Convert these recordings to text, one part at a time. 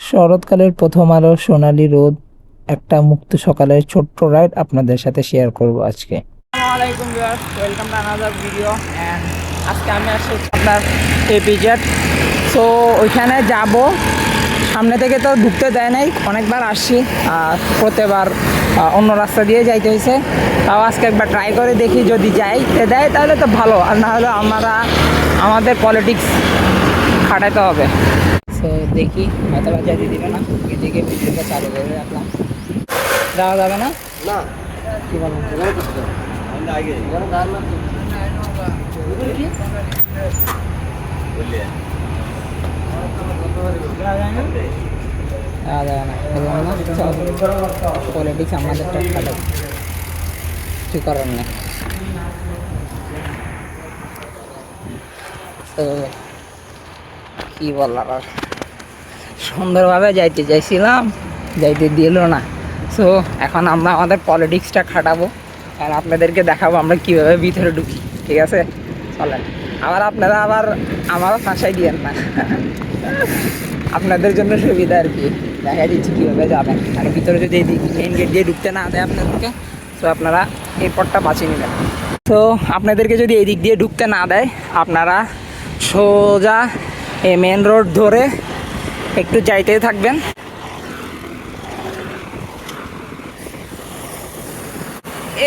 শরৎকালের প্রথম আলো, সোনালী রোদ, একটা মুক্ত সকালের ছোট্ট রাইড আপনাদের সাথে শেয়ার করব আজকে। আসসালামু আলাইকুম viewers, welcome to another video. And আজকে আমি আসছি আপনার এপিজেড। সো ওইখানে যাব, সামনে থেকে তো ঢুকতে দেয় নাই, অনেকবার আসছি, প্রত্যেকবার অন্য রাস্তা দিয়ে যাইতে হয়েছে। তাও আজকে একবার ট্রাই করে দেখি, যদি যাইতে দেয় তাহলে তো ভালো, আর না হলে আমাদের পলিটিক্স খাটাইতে হবে। তো দেখি হয়তো বা যেতে দিবে না, এদিকে ভিডিওটা চালু করে রাখলাম। যাওয়া যাবে না, না কি বলবো, পলিটিক্স আমাদেরটা খাটাই, কিছু করার নেই। তো কি বললাম, আর সুন্দরভাবে যাইতে চাইছিলাম, যাইতে দিল না। সো এখন আমরা আমাদের পলিটিক্সটা খাটাবো আর আপনাদেরকে দেখাবো আমরা কীভাবে ভিতরে ঢুকি। ঠিক আছে, চলেন। আপনারা আমারও ফাঁসাই দিয়েন না, আপনাদের জন্য সুবিধা আর কি। দেখা দিচ্ছি কীভাবে যাবেন, আর ভিতরে যদি এই মেইন গেট দিয়ে ঢুকতে না দেয় আপনাদেরকে, তো আপনারা এই পথটা বাঁচিয়ে নেবেন। তো আপনাদেরকে যদি এই দিক দিয়ে ঢুকতে না দেয়, আপনারা সোজা এই মেন রোড ধরে একটু যাইতেই থাকবেন।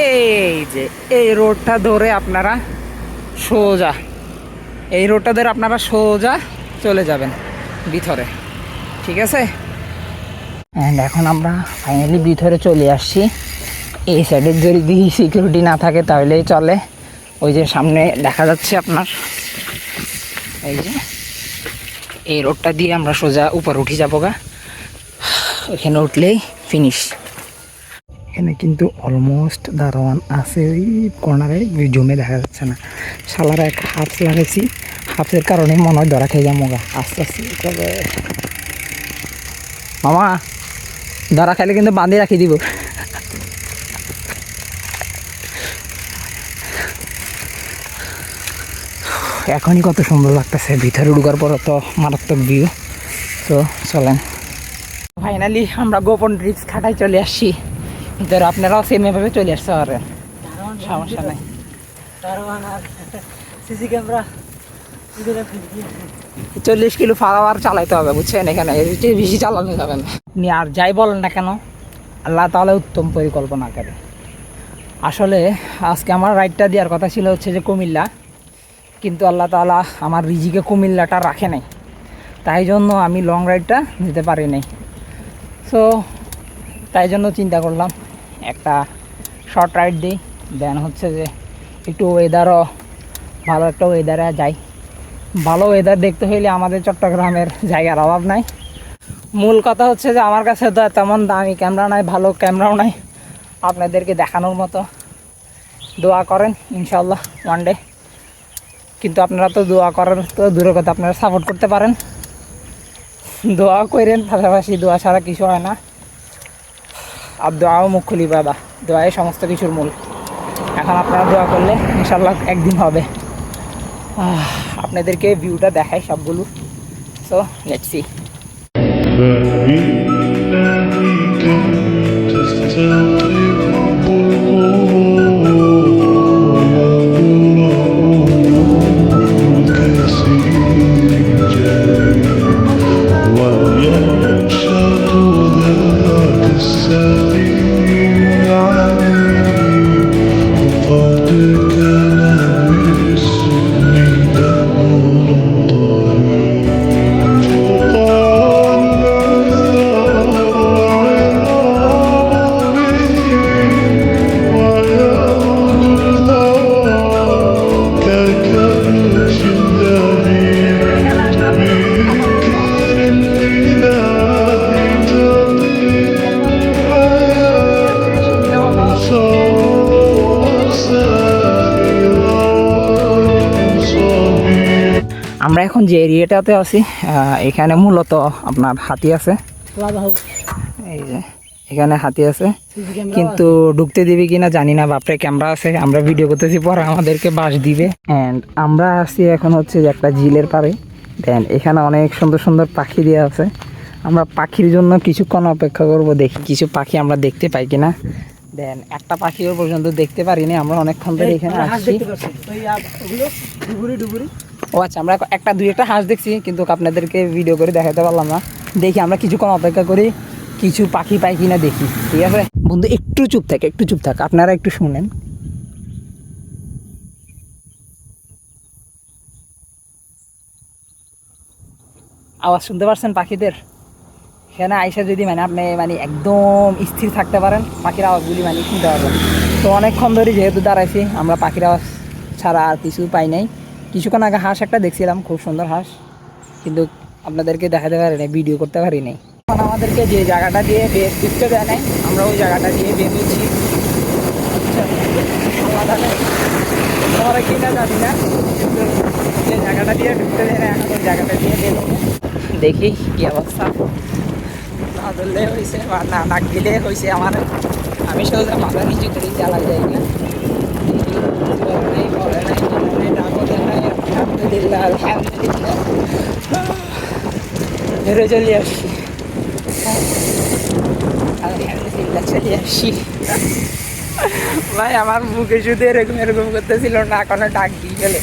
এই যে এই রোডটা ধরে আপনারা সোজা চলে যাবেন ভিতরে। ঠিক আছে, অ্যান্ড এখন আমরা ফাইনালি ভিতরে চলে আসছি। এই সাইডের যদি সিকিউরিটি না থাকে তাহলেই চলে। ওই যে সামনে দেখা যাচ্ছে আপনার, এই যে এই রোডটা দিয়ে আমরা সোজা উপর উঠে যাবো গা। ওইখানে উঠলেই ফিনিশ। এখানে কিন্তু অলমোস্ট দারোয়ান আছে, ওই কর্নারে জমে দেখা যাচ্ছে না। শালারা এক হাফস লাগাইছি, হাফসের কারণে মনে হয় ধরা খেয়ে যাবো গা। আস্তে আস্তে তবে মামা ধরা খাইলে কিন্তু বাঁধি রাখি দিব। এখনই কত সুন্দর লাগতেছে, ভিতরে ঢুকার পর তো মারাত্মক ভিউ। তো চলেন, ফাইনালি আমরা গোপন ট্রিক্স খাটাই চলে আসছি ভিতরে। আপনারাও সেম এভাবে চলে আসতে পারেন, সমস্যা নাই। সিসি ক্যামেরা 40 কিলো ফাওয়ার চালাইতে হবে, বুঝছেন? এখানে বেশি চালানো যাবে না। আপনি আর যাই বলেন না কেন, আল্লাহ তাআলা উত্তম পরিকল্পনা করে। আসলে আজকে আমার রাইডটা দেওয়ার কথা ছিল হচ্ছে যে কুমিল্লা, কিন্তু আল্লাহ তাআলা আমার রিজিকে কুমিল্লাটা রাখে নাই, তাই জন্য আমি লং রাইডটা নিতে পারি নাই। সো তাই জন্য চিন্তা করলাম একটা শর্ট রাইড দিই, দেন হচ্ছে যে একটু ওয়েদারও ভালো, একটা ওয়েদারে যাই। ভালো ওয়েদার দেখতে হইলে আমাদের চট্টগ্রামের জায়গার অভাব নাই। মূল কথা হচ্ছে যে আমার কাছে তো তেমন দামি ক্যামেরা নাই, ভালো ক্যামেরাও নাই আপনাদেরকে দেখানোর মতো। দোয়া করেন ইনশাল্লাহ ওয়ান ডে। কিন্তু আপনারা তো দোয়া করার তো দূরের কথা, আপনারা সাপোর্ট করতে পারেন, দোয়া করেন। পাশাপাশি দোয়া ছাড়া কিছু হয় না, আর দোয়াও মুখ্যুল ইবাদা, দোয়াই সমস্ত কিছুর মূল। এখন আপনারা দোয়া করলে ইনশাল্লাহ একদিন হবে। আপনাদেরকে ভিউটা দেখাই সবগুলো। So let's see. আমরা এখন যে এরিয়াটাতে আছি, এখানে মূলত আপনার হাতি আছে। এই যে এখানে হাতি আছে, কিন্তু ঢুকতে দিবে কিনা জানি না। বাপরে ক্যামেরা আছে, আমরা ভিডিও করতেছি, পরে আমাদেরকে বাস দিবে। অ্যান্ড আমরা আছি এখন হচ্ছে যে একটা ঝিলের পাড়ে। দেন এখানে অনেক সুন্দর সুন্দর পাখি দেওয়া আছে, আমরা পাখির জন্য কিছুক্ষণ অপেক্ষা করব, দেখি কিছু পাখি আমরা দেখতে পাই কিনা। দেন একটা পাখিও পর্যন্ত দেখতে পারিনি, আমরা অনেকক্ষণ ধরে এখানে আসছি। ও আচ্ছা, আমরা একটা দুই একটা হাঁস দেখছি, কিন্তু আপনাদেরকে ভিডিও করে দেখাতে পারলাম না। দেখি আমরা কিছুক্ষণ অপেক্ষা করি, কিছু পাখি পাই কিনা দেখি, ঠিক আছে বন্ধু? একটু চুপ থাক, একটু চুপ থাক, আপনারা একটু শুনেন। আওয়াজ শুনতে পারছেন পাখিদের? সেখানে আইসা যদি মানে আপনি মানে একদম স্থির থাকতে পারেন, পাখির আওয়াজগুলি মানে শুনতে পারবেন। তো অনেকক্ষণ ধরে যেহেতু দাঁড়াইছি, আমরা পাখির আওয়াজ ছাড়া আর কিছু পাই নাই। কিছুক্ষণ আগে হাঁস একটা দেখছিলাম, খুব সুন্দর হাঁস, কিন্তু আপনাদেরকে দেখাতে পারি নাই, ভিডিও করতে পারি নাই। এখন আমাদেরকে যে জায়গাটা দিয়ে ঢুকতে দেয় নাই, আমরা ওই জায়গাটা দিয়ে বের হচ্ছি। তোমার কিনা জানি না, কিন্তু যে জায়গাটা দিয়ে ঢুকতে দেয় না, এখন ওই জায়গাটা দিয়ে বের হবো। দেখি কি অবস্থা। না ধরলে হয়েছে বা না ডাক দিলে হয়েছে আমার। আমি সোজা মাথা নিচু করেই চালাই যাই না। আলহামদুলিল্লাহ আলহামদুলিল্লাহ, ধরে চলে আসছি। আলহামদুলিল্লাহ চলে আসছি। ভাই আমার মুখে শুধু এরকম এরকম করতেছিল না, কোনো ডাক দিয়ে গেলে